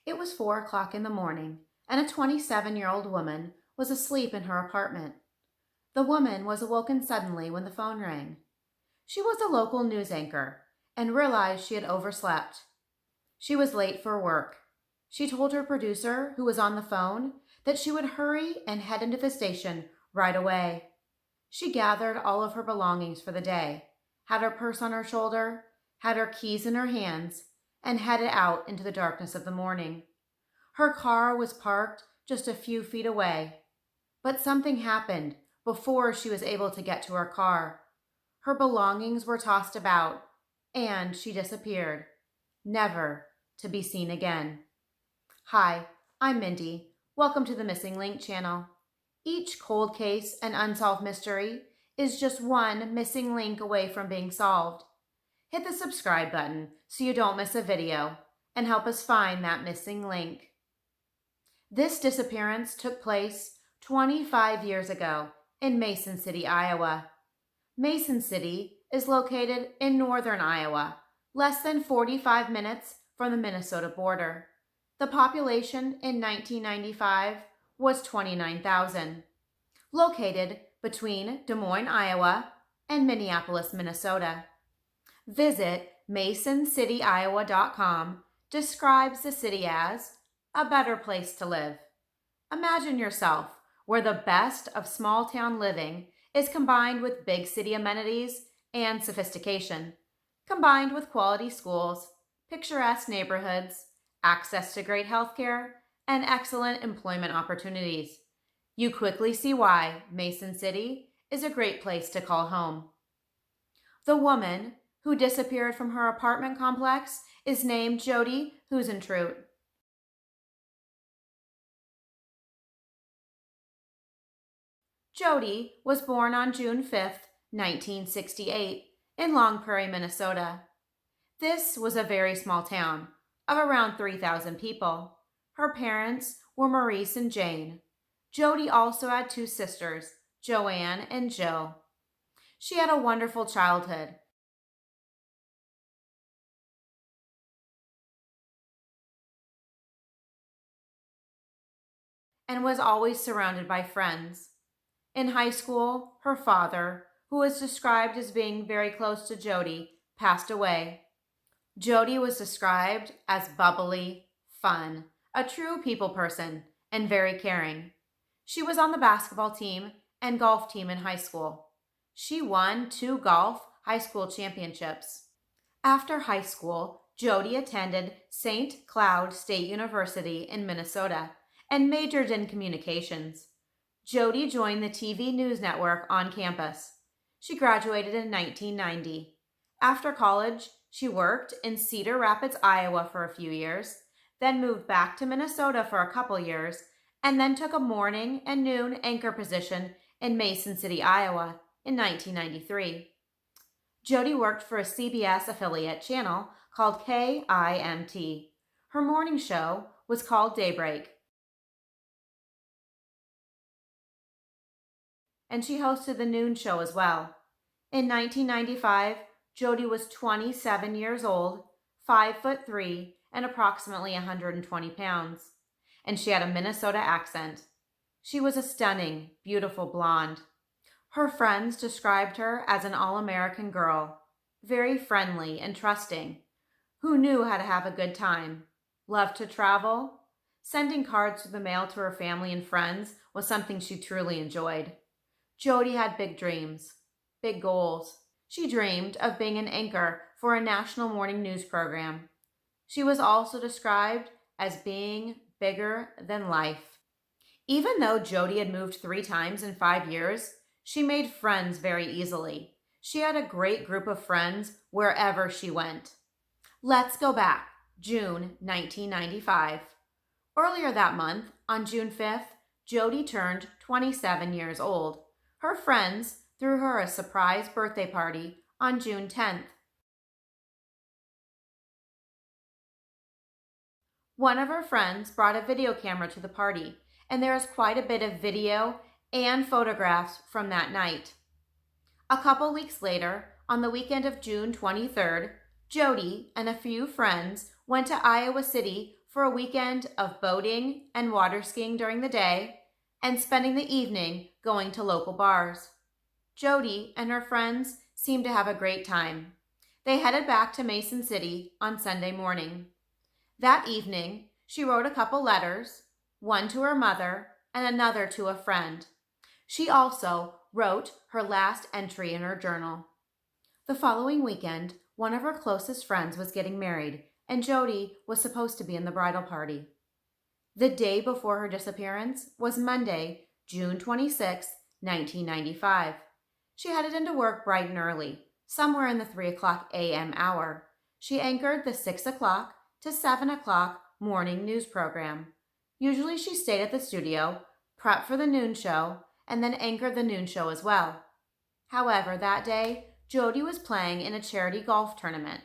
It was 4 o'clock in the morning, and a 27-year-old woman was asleep in her apartment. The woman was awoken suddenly when the phone rang. She was a local news anchor and realized she had overslept. She was late for work. She told her producer, who was on the phone, that she would hurry and head into the station right away. She gathered all of her belongings for the day, had her purse on her shoulder, had her keys in her hands, and headed out into the darkness of the morning. Her car was parked just a few feet away, but something happened before she was able to get to her car. Her belongings were tossed about, and she disappeared, never to be seen again. Hi, I'm Mindy. Welcome to the Missing Link channel. Each cold case and unsolved mystery is just one missing link away from being solved. Hit the subscribe button so you don't miss a video and help us find that missing link. This disappearance took place 25 years ago in Mason City, Iowa. Mason City is located in northern Iowa, less than 45 minutes from the Minnesota border. The population in 1995 was 29,000. Located between Des Moines, Iowa and Minneapolis, Minnesota. Visit MasonCityIowa.com describes the city as a better place to live. Imagine yourself where the best of small town living is combined with big city amenities and sophistication, combined with quality schools, picturesque neighborhoods, access to great healthcare, and excellent employment opportunities. You quickly see why Mason City is a great place to call home. The woman who disappeared from her apartment complex is named Jodi Huisentruit. Jodi was born on June 5, 1968, in Long Prairie, Minnesota. This was a very small town of around 3,000 people. Her parents were Maurice and Jane. Jodi also had two sisters, Joanne and Jill. She had a wonderful childhood. And was always surrounded by friends. In high school, her father, who was described as being very close to Jodi, passed away. Jodi was described as bubbly, fun, a true people person, and very caring. She was on the basketball team and golf team in high school. She won 2 golf high school championships. After high school, Jodi attended St. Cloud State University in Minnesota and majored in communications. Jodi joined the TV news network on campus. She graduated in 1990. After college, she worked in Cedar Rapids, Iowa for a few years, then moved back to Minnesota for a couple years, and then took a morning and noon anchor position in Mason City, Iowa in 1993. Jodi worked for a CBS affiliate channel called KIMT. Her morning show was called Daybreak, and she hosted the noon show as well. In 1995, Jodi was 27 years old, 5'3", and approximately 120 pounds, and she had a Minnesota accent. She was a stunning, beautiful blonde. Her friends described her as an all-American girl, very friendly and trusting, who knew how to have a good time, loved to travel. Sending cards through the mail to her family and friends was something she truly enjoyed. Jodi had big dreams, big goals. She dreamed of being an anchor for a national morning news program. She was also described as being bigger than life. Even though Jodi had moved 3 times in 5 years, she made friends very easily. She had a great group of friends wherever she went. Let's go back, June 1995. Earlier that month, on June 5th, Jodi turned 27 years old. Her friends threw her a surprise birthday party on June 10th. One of her friends brought a video camera to the party, and there is quite a bit of video and photographs from that night. A couple weeks later, on the weekend of June 23rd, Jodi and a few friends went to Iowa City for a weekend of boating and water skiing during the day and spending the evening going to local bars. Jodi and her friends seemed to have a great time. They headed back to Mason City on Sunday morning. That evening, she wrote a couple letters, one to her mother and another to a friend. She also wrote her last entry in her journal. The following weekend, one of her closest friends was getting married, and Jodi was supposed to be in the bridal party. The day before her disappearance was Monday, June 26, 1995. She headed into work bright and early, somewhere in the 3 o'clock a.m. hour. She anchored the 6 o'clock to 7 o'clock morning news program. Usually she stayed at the studio, prepped for the noon show, and then anchored the noon show as well. However, that day, Jodi was playing in a charity golf tournament.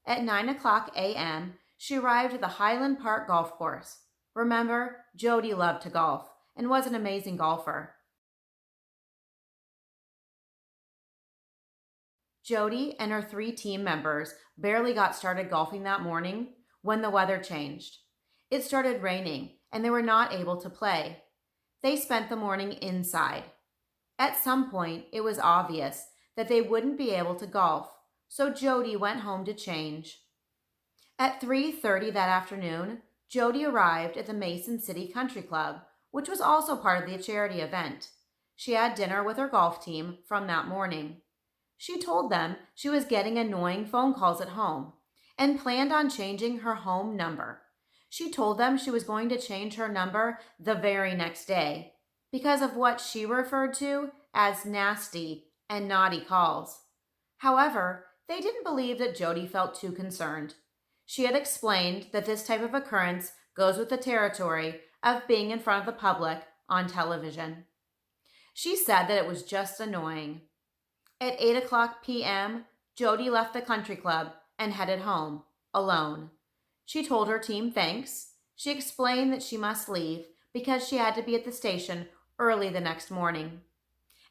At 9 o'clock a.m., she arrived at the Highland Park golf course. Remember, Jodi loved to golf and was an amazing golfer. Jodi and her 3 team members barely got started golfing that morning when the weather changed. It started raining and they were not able to play. They spent the morning inside. At some point, it was obvious that they wouldn't be able to golf, so Jodi went home to change. At 3:30 that afternoon, Jodi arrived at the Mason City Country Club, which was also part of the charity event. She had dinner with her golf team from that morning. She told them she was getting annoying phone calls at home and planned on changing her home number. She told them she was going to change her number the very next day because of what she referred to as nasty and naughty calls. However, they didn't believe that Jodi felt too concerned. She had explained that this type of occurrence goes with the territory of being in front of the public on television. She said that it was just annoying. At 8 o'clock p.m., Jodi left the country club and headed home, alone. She told her team thanks. She explained that she must leave because she had to be at the station early the next morning.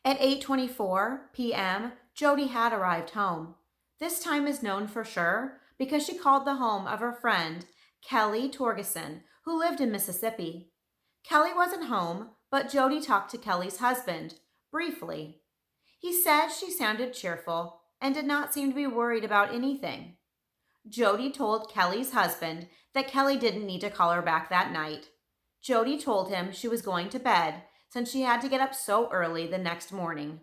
At 8:24 p.m., Jodi had arrived home. This time is known for sure because she called the home of her friend, Kelly Torgeson, who lived in Mississippi. Kelly wasn't home, but Jodi talked to Kelly's husband, briefly. He said she sounded cheerful and did not seem to be worried about anything. Jodi told Kelly's husband that Kelly didn't need to call her back that night. Jodi told him she was going to bed since she had to get up so early the next morning.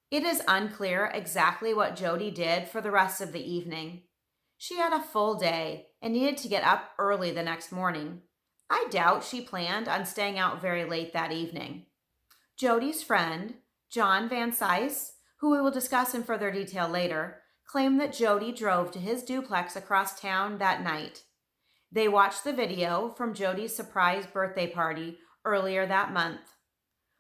It is unclear exactly what Jodi did for the rest of the evening. She had a full day and needed to get up early the next morning. I doubt she planned on staying out very late that evening. Jodi's friend, John Van Sice, who we will discuss in further detail later, claimed that Jodi drove to his duplex across town that night. They watched the video from Jodi's surprise birthday party earlier that month.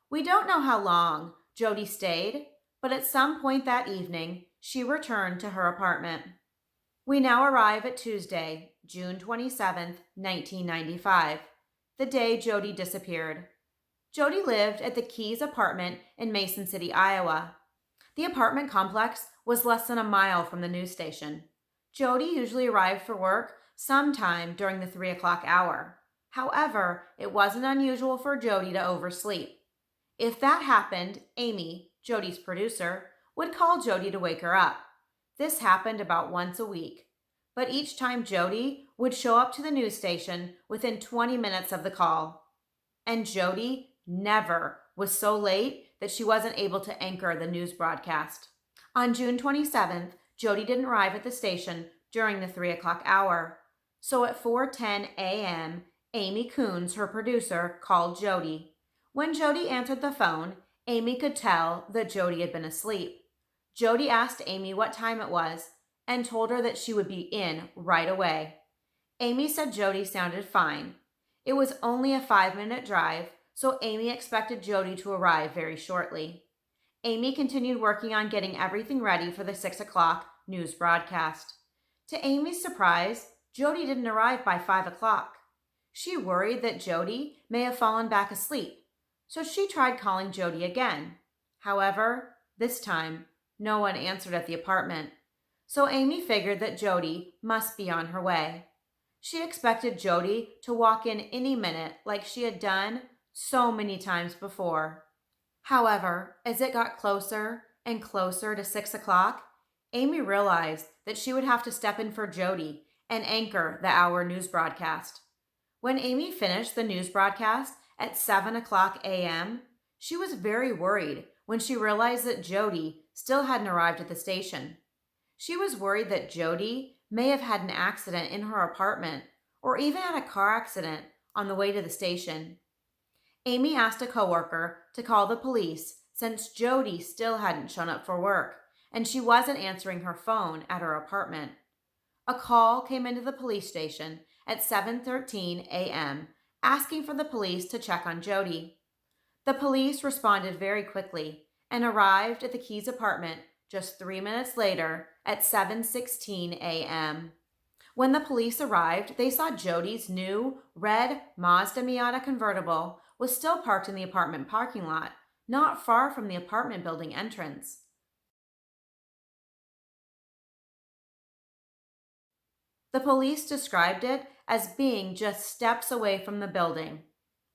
We don't know how long Jodi stayed, but at some point that evening, she returned to her apartment. We now arrive at Tuesday, June 27, 1995, the day Jodi disappeared. Jodi lived at the Keys apartment in Mason City, Iowa. The apartment complex was less than a mile from the news station. Jodi usually arrived for work sometime during the 3 o'clock hour. However, it wasn't unusual for Jodi to oversleep. If that happened, Amy, Jodi's producer, would call Jodi to wake her up. This happened about once a week. But each time Jodi would show up to the news station within 20 minutes of the call. And Jodi never was so late that she wasn't able to anchor the news broadcast. On June 27th, Jodi didn't arrive at the station during the 3 o'clock hour. So at 4:10 a.m., Amy Coons, her producer, called Jodi. When Jodi answered the phone, Amy could tell that Jodi had been asleep. Jodi asked Amy what time it was and told her that she would be in right away. Amy said Jodi sounded fine. It was only a 5-minute drive, so Amy expected Jodi to arrive very shortly. Amy continued working on getting everything ready for the 6 o'clock news broadcast. To Amy's surprise, Jodi didn't arrive by 5 o'clock. She worried that Jodi may have fallen back asleep, so she tried calling Jodi again. However, this time, no one answered at the apartment. So Amy figured that Jodi must be on her way. She expected Jodi to walk in any minute like she had done so many times before. However, as it got closer and closer to 6 o'clock, Amy realized that she would have to step in for Jodi and anchor the hour news broadcast. When Amy finished the news broadcast at 7 o'clock a.m., she was very worried when she realized that Jodi still hadn't arrived at the station. She was worried that Jodi may have had an accident in her apartment or even had a car accident on the way to the station. Amy asked a coworker to call the police since Jodi still hadn't shown up for work and she wasn't answering her phone at her apartment. A call came into the police station at 7:13 a.m. asking for the police to check on Jodi. The police responded very quickly and arrived at the Keys apartment just 3 minutes later at 7:16 a.m. When the police arrived, they saw Jodi's new red Mazda Miata convertible was still parked in the apartment parking lot, not far from the apartment building entrance. The police described it as being just steps away from the building,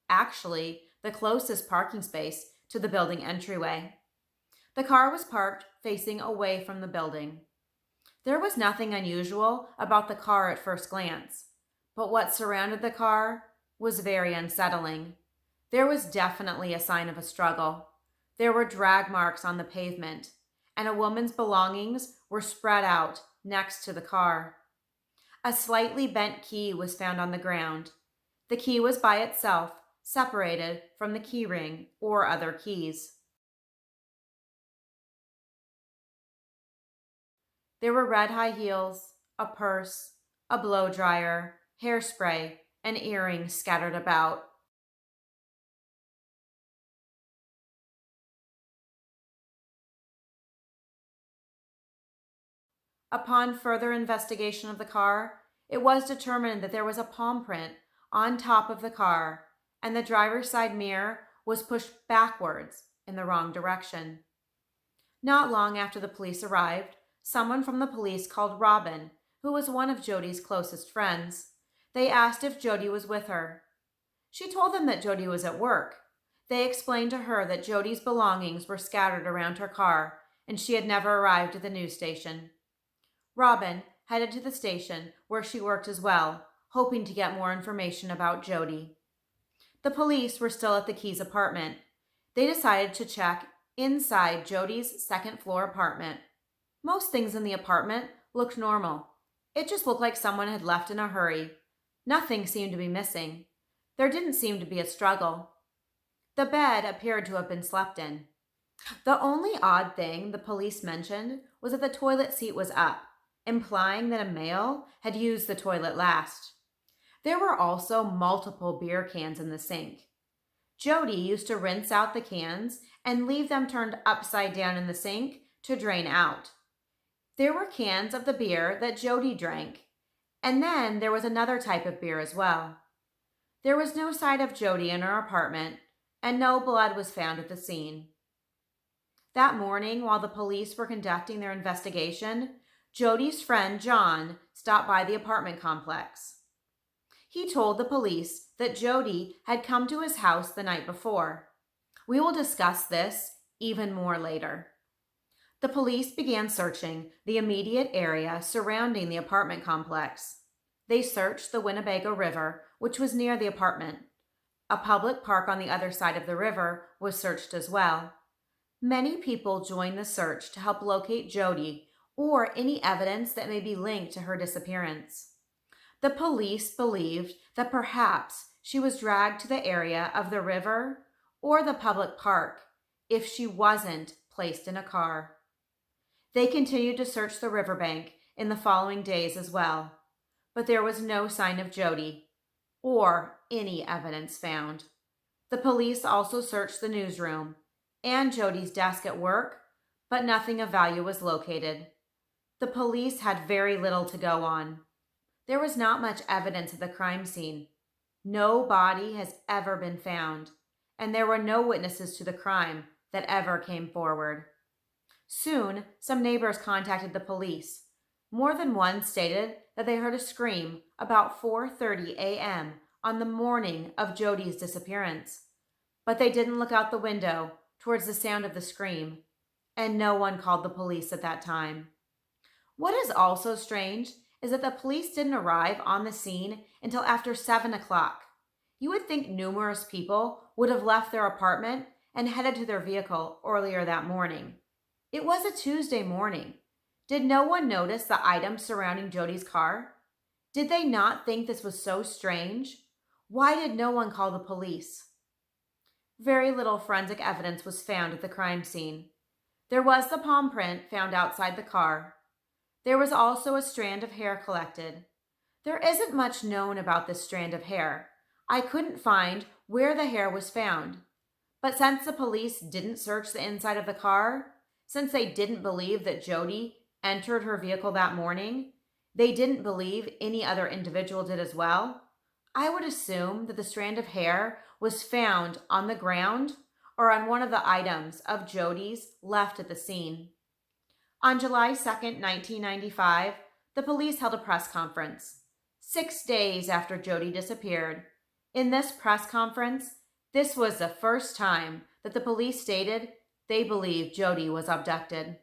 actually, the closest parking space to the building entryway. The car was parked facing away from the building. There was nothing unusual about the car at first glance, but what surrounded the car was very unsettling. There was definitely a sign of a struggle. There were drag marks on the pavement, and a woman's belongings were spread out next to the car. A slightly bent key was found on the ground. The key was by itself, separated from the key ring or other keys. There were red high heels, a purse, a blow dryer, hairspray, and earrings scattered about. Upon further investigation of the car, it was determined that there was a palm print on top of the car, and the driver's side mirror was pushed backwards in the wrong direction. Not long after the police arrived, someone from the police called Robin, who was one of Jodi's closest friends. They asked if Jodi was with her. She told them that Jodi was at work. They explained to her that Jodi's belongings were scattered around her car and she had never arrived at the news station. Robin headed to the station where she worked as well, hoping to get more information about Jodi. The police were still at the Keys apartment. They decided to check inside Jodi's second floor apartment. Most things in the apartment looked normal. It just looked like someone had left in a hurry. Nothing seemed to be missing. There didn't seem to be a struggle. The bed appeared to have been slept in. The only odd thing the police mentioned was that the toilet seat was up, implying that a male had used the toilet last. There were also multiple beer cans in the sink. Jodi used to rinse out the cans and leave them turned upside down in the sink to drain out. There were cans of the beer that Jodi drank, and then there was another type of beer as well. There was no sign of Jodi in her apartment, and no blood was found at the scene. That morning, while the police were conducting their investigation, Jodi's friend John stopped by the apartment complex. He told the police that Jodi had come to his house the night before. We will discuss this even more later. The police began searching the immediate area surrounding the apartment complex. They searched the Winnebago River, which was near the apartment. A public park on the other side of the river was searched as well. Many people joined the search to help locate Jodi or any evidence that may be linked to her disappearance. The police believed that perhaps she was dragged to the area of the river or the public park if she wasn't placed in a car. They continued to search the riverbank in the following days as well, but there was no sign of Jodi or any evidence found. The police also searched the newsroom and Jodi's desk at work, but nothing of value was located. The police had very little to go on. There was not much evidence at the crime scene. No body has ever been found, and there were no witnesses to the crime that ever came forward. Soon, some neighbors contacted the police. More than one stated that they heard a scream about 4:30 a.m. on the morning of Jodi's disappearance, but they didn't look out the window towards the sound of the scream, and no one called the police at that time. What is also strange is that the police didn't arrive on the scene until after 7 o'clock. You would think numerous people would have left their apartment and headed to their vehicle earlier that morning. It was a Tuesday morning. Did no one notice the items surrounding Jodi's car? Did they not think this was so strange? Why did no one call the police? Very little forensic evidence was found at the crime scene. There was the palm print found outside the car. There was also a strand of hair collected. There isn't much known about this strand of hair. I couldn't find where the hair was found. But since the police didn't search the inside of the car, since they didn't believe that Jodi entered her vehicle that morning, they didn't believe any other individual did as well, I would assume that the strand of hair was found on the ground or on one of the items of Jodi's left at the scene. On July 2nd, 1995, the police held a press conference, 6 days after Jodi disappeared. In this press conference, this was the first time that the police stated they believed Jodi was abducted.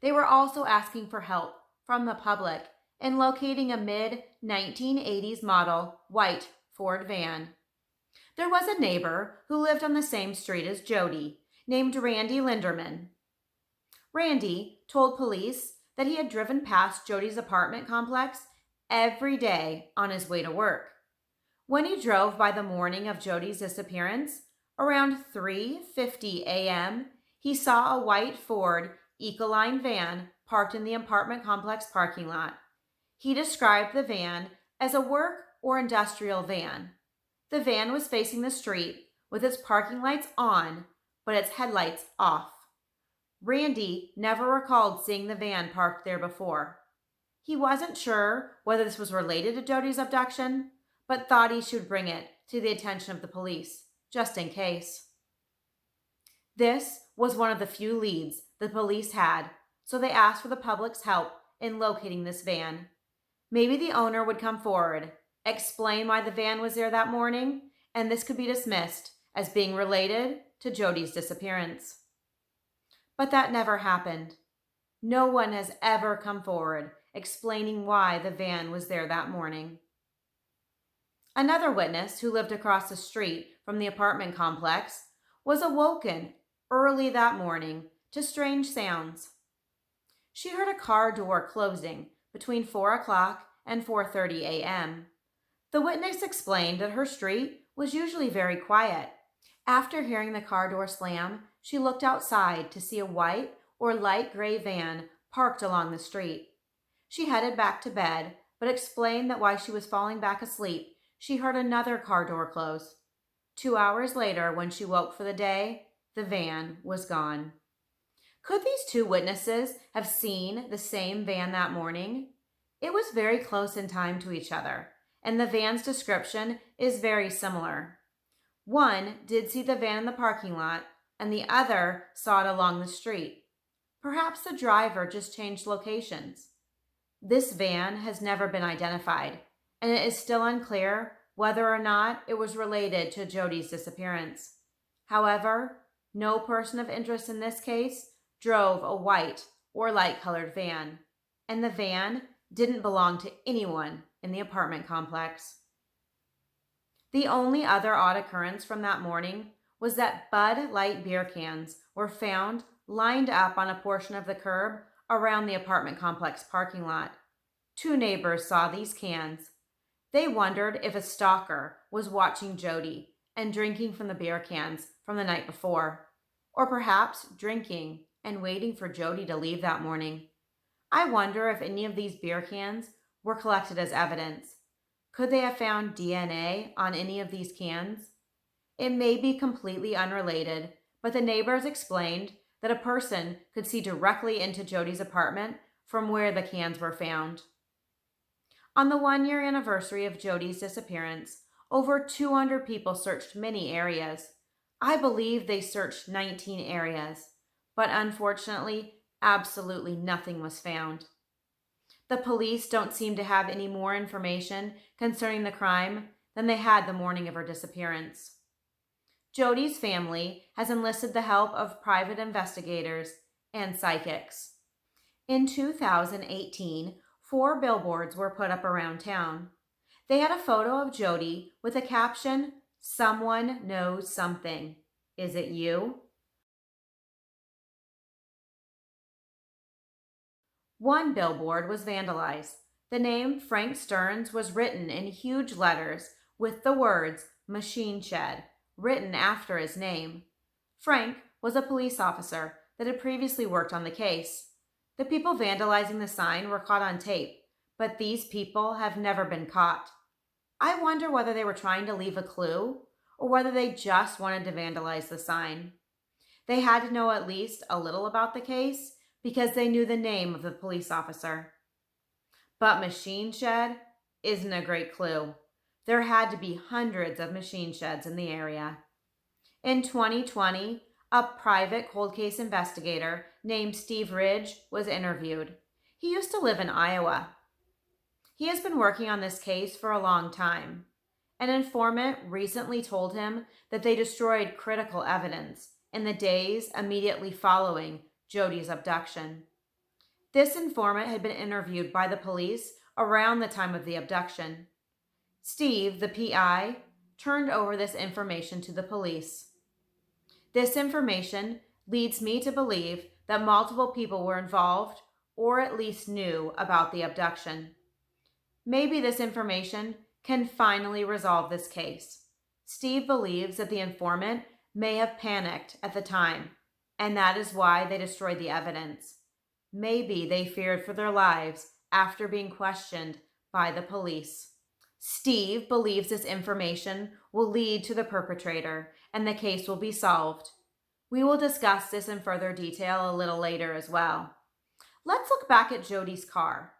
They were also asking for help from the public in locating a mid-1980s model white Ford van. There was a neighbor who lived on the same street as Jodi, named Randy Linderman. Randy told police that he had driven past Jodi's apartment complex every day on his way to work. When he drove by the morning of Jodi's disappearance, around 3:50 a.m., he saw a white Ford Ecoline van parked in the apartment complex parking lot. He described the van as a work or industrial van. The van was facing the street with its parking lights on, but its headlights off. Randy never recalled seeing the van parked there before. He wasn't sure whether this was related to Jodi's abduction, but thought he should bring it to the attention of the police, just in case. This was one of the few leads the police had, so they asked for the public's help in locating this van. Maybe the owner would come forward, explain why the van was there that morning, and this could be dismissed as being related to Jodi's disappearance. But that never happened. No one has ever come forward explaining why the van was there that morning. Another witness who lived across the street from the apartment complex was awoken early that morning to strange sounds. She heard a car door closing between 4 o'clock and 4:30 a.m. The witness explained that her street was usually very quiet. After hearing the car door slam, she looked outside to see a white or light gray van parked along the street. She headed back to bed, but explained that while she was falling back asleep, she heard another car door close. 2 hours later, when she woke for the day, the van was gone. Could these two witnesses have seen the same van that morning? It was very close in time to each other, and the van's description is very similar. One did see the van in the parking lot, and the other saw it along the street. Perhaps the driver just changed locations. This van has never been identified, and it is still unclear whether or not it was related to Jodi's disappearance. However, no person of interest in this case drove a white or light-colored van, and the van didn't belong to anyone in the apartment complex. The only other odd occurrence from that morning was that Bud Light beer cans were found lined up on a portion of the curb around the apartment complex parking lot. Two neighbors saw these cans. They wondered if a stalker was watching Jodi and drinking from the beer cans from the night before, or perhaps drinking and waiting for Jodi to leave that morning. I wonder if any of these beer cans were collected as evidence. Could they have found DNA on any of these cans? It may be completely unrelated, but the neighbors explained that a person could see directly into Jodi's apartment from where the cans were found. On the 1-year anniversary of Jodi's disappearance, over 200 people searched many areas. I believe they searched 19 areas, but unfortunately, absolutely nothing was found. The police don't seem to have any more information concerning the crime than they had the morning of her disappearance. Jodi's family has enlisted the help of private investigators and psychics. In 2018, 4 billboards were put up around town. They had a photo of Jodi with a caption, "Someone knows something. Is it you?" One billboard was vandalized. The name Frank Stearns was written in huge letters with the words "Machine Shed" written after his name. Frank was a police officer that had previously worked on the case. The people vandalizing the sign were caught on tape, but these people have never been caught. I wonder whether they were trying to leave a clue or whether they just wanted to vandalize the sign. They had to know at least a little about the case because they knew the name of the police officer. But machine shed isn't a great clue. There had to be hundreds of machine sheds in the area. In 2020, a private cold case investigator named Steve Ridge was interviewed. He used to live in Iowa. He has been working on this case for a long time. An informant recently told him that they destroyed critical evidence in the days immediately following Jodi's abduction. This informant had been interviewed by the police around the time of the abduction. Steve, the PI, turned over this information to the police. This information leads me to believe that multiple people were involved or at least knew about the abduction. Maybe this information can finally resolve this case. Steve believes that the informant may have panicked at the time, and that is why they destroyed the evidence. Maybe they feared for their lives after being questioned by the police. Steve believes this information will lead to the perpetrator and the case will be solved. We will discuss this in further detail a little later as well. Let's look back at Jodi's car.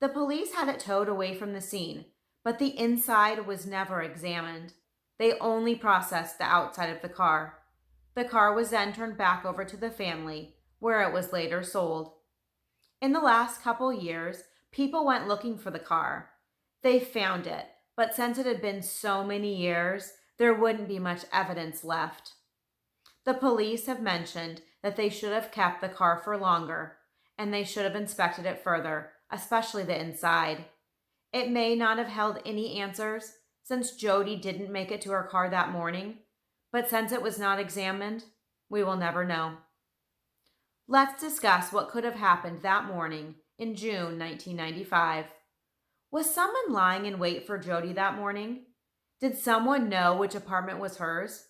The police had it towed away from the scene, but the inside was never examined. They only processed the outside of the car. The car was then turned back over to the family, where it was later sold. In the last couple years, people went looking for the car. They found it, but since it had been so many years, there wouldn't be much evidence left. The police have mentioned that they should have kept the car for longer, and they should have inspected it further, especially the inside. It may not have held any answers since Jodi didn't make it to her car that morning, but since it was not examined, we will never know. Let's discuss what could have happened that morning in June 1995. Was someone lying in wait for Jodi that morning? Did someone know which apartment was hers?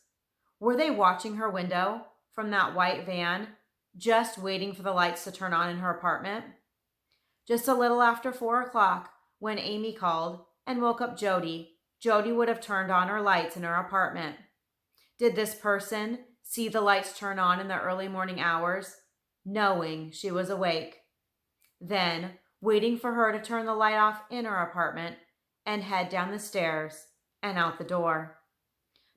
Were they watching her window from that white van, just waiting for the lights to turn on in her apartment? Just a little after 4 o'clock, when Amy called and woke up Jodi, Jodi would have turned on her lights in her apartment. Did this person see the lights turn on in the early morning hours, knowing she was awake? Then, waiting for her to turn the light off in her apartment and head down the stairs and out the door.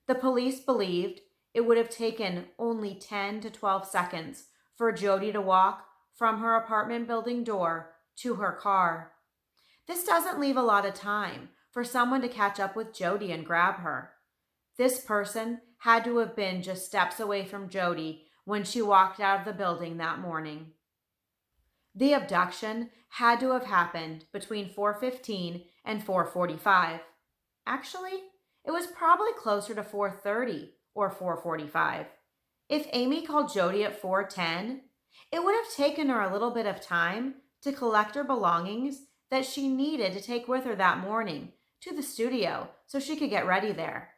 The police believed it would have taken only 10 to 12 seconds for Jodi to walk from her apartment building door to her car. This doesn't leave a lot of time for someone to catch up with Jodi and grab her. This person had to have been just steps away from Jodi when she walked out of the building that morning. The abduction had to have happened between 4:15 and 4:45. Actually, it was probably closer to 4:30 or 4:45. If Amy called Jodi at 4:10, it would have taken her a little bit of time to collect her belongings that she needed to take with her that morning to the studio so she could get ready there.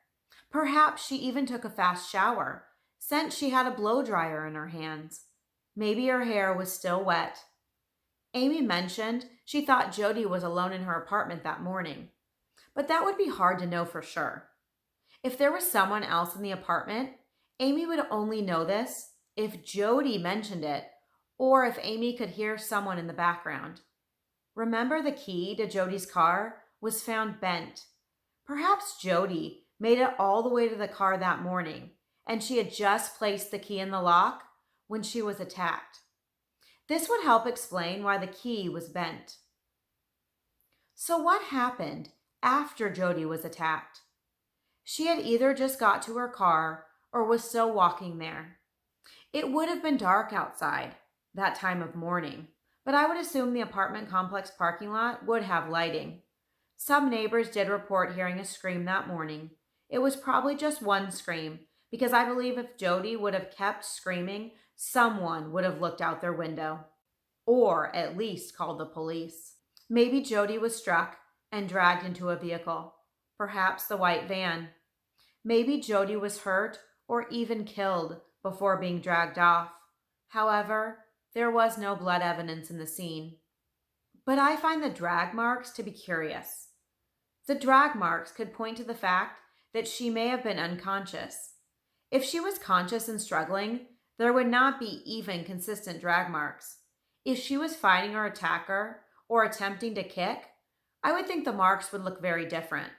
Perhaps she even took a fast shower, since she had a blow dryer in her hands. Maybe her hair was still wet. Amy mentioned she thought Jodi was alone in her apartment that morning, but that would be hard to know for sure. If there was someone else in the apartment, Amy would only know this if Jodi mentioned it or if Amy could hear someone in the background. Remember, the key to Jodi's car was found bent. Perhaps Jodi made it all the way to the car that morning, and she had just placed the key in the lock when she was attacked. This would help explain why the key was bent. So what happened after Jodi was attacked? She had either just got to her car or was still walking there. It would have been dark outside that time of morning, but I would assume the apartment complex parking lot would have lighting. Some neighbors did report hearing a scream that morning. It was probably just one scream, because I believe if Jodi would have kept screaming, someone would have looked out their window, or at least called the police. Maybe Jodi was struck and dragged into a vehicle, perhaps the white van. Maybe Jodi was hurt or even killed before being dragged off. However, there was no blood evidence in the scene. But I find the drag marks to be curious. The drag marks could point to the fact that she may have been unconscious. If she was conscious and struggling, there would not be even consistent drag marks. If she was fighting her attacker or attempting to kick, I would think the marks would look very different.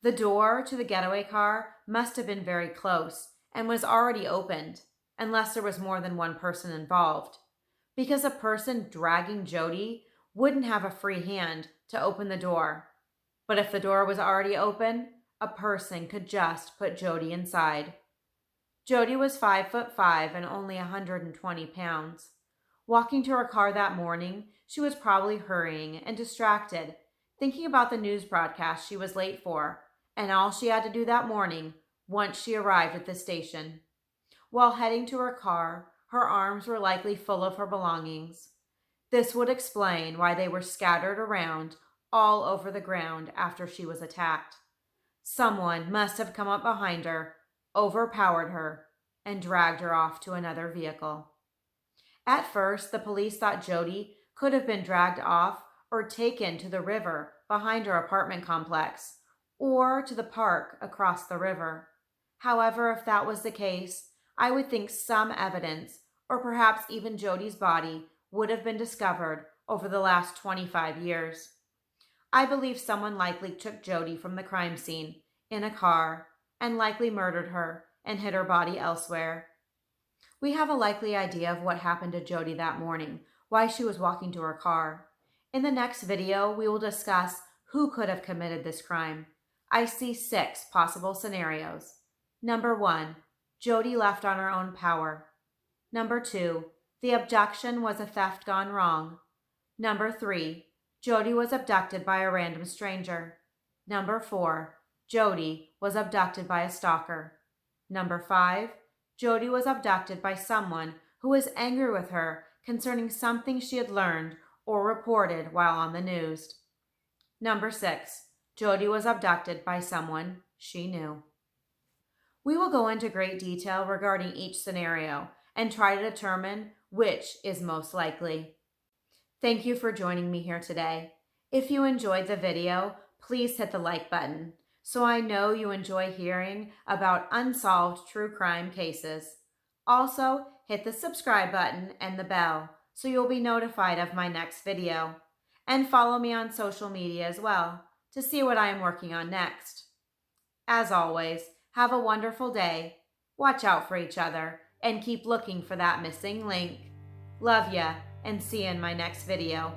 The door to the getaway car must have been very close and was already opened, unless there was more than one person involved, because a person dragging Jodi wouldn't have a free hand to open the door. But if the door was already open, a person could just put Jodi inside. Jodi was 5'5" and only 120 pounds. Walking to her car that morning, she was probably hurrying and distracted, thinking about the news broadcast she was late for, and all she had to do that morning once she arrived at the station. While heading to her car, her arms were likely full of her belongings. This would explain why they were scattered around all over the ground after she was attacked. Someone must have come up behind her, overpowered her, and dragged her off to another vehicle. At first, the police thought Jodi could have been dragged off or taken to the river behind her apartment complex, or to the park across the river. However, if that was the case, I would think some evidence, or perhaps even Jodi's body, would have been discovered over the last 25 years. I believe someone likely took Jodi from the crime scene in a car and likely murdered her and hid her body elsewhere. We have a likely idea of what happened to Jodi that morning, why she was walking to her car. In the next video, we will discuss who could have committed this crime. I see 6 possible scenarios. Number 1, Jodi left on her own power. Number 2, the abduction was a theft gone wrong. Number 3, Jodi was abducted by a random stranger. Number 4, Jodi was abducted by a stalker. Number 5, Jodi was abducted by someone who was angry with her concerning something she had learned or reported while on the news. Number 6, Jodi was abducted by someone she knew. We will go into great detail regarding each scenario and try to determine which is most likely. Thank you for joining me here today. If you enjoyed the video, please hit the like button so I know you enjoy hearing about unsolved true crime cases. Also, hit the subscribe button and the bell so you'll be notified of my next video. And follow me on social media as well to see what I am working on next. As always, have a wonderful day. Watch out for each other and keep looking for that missing link. Love ya and see you in my next video.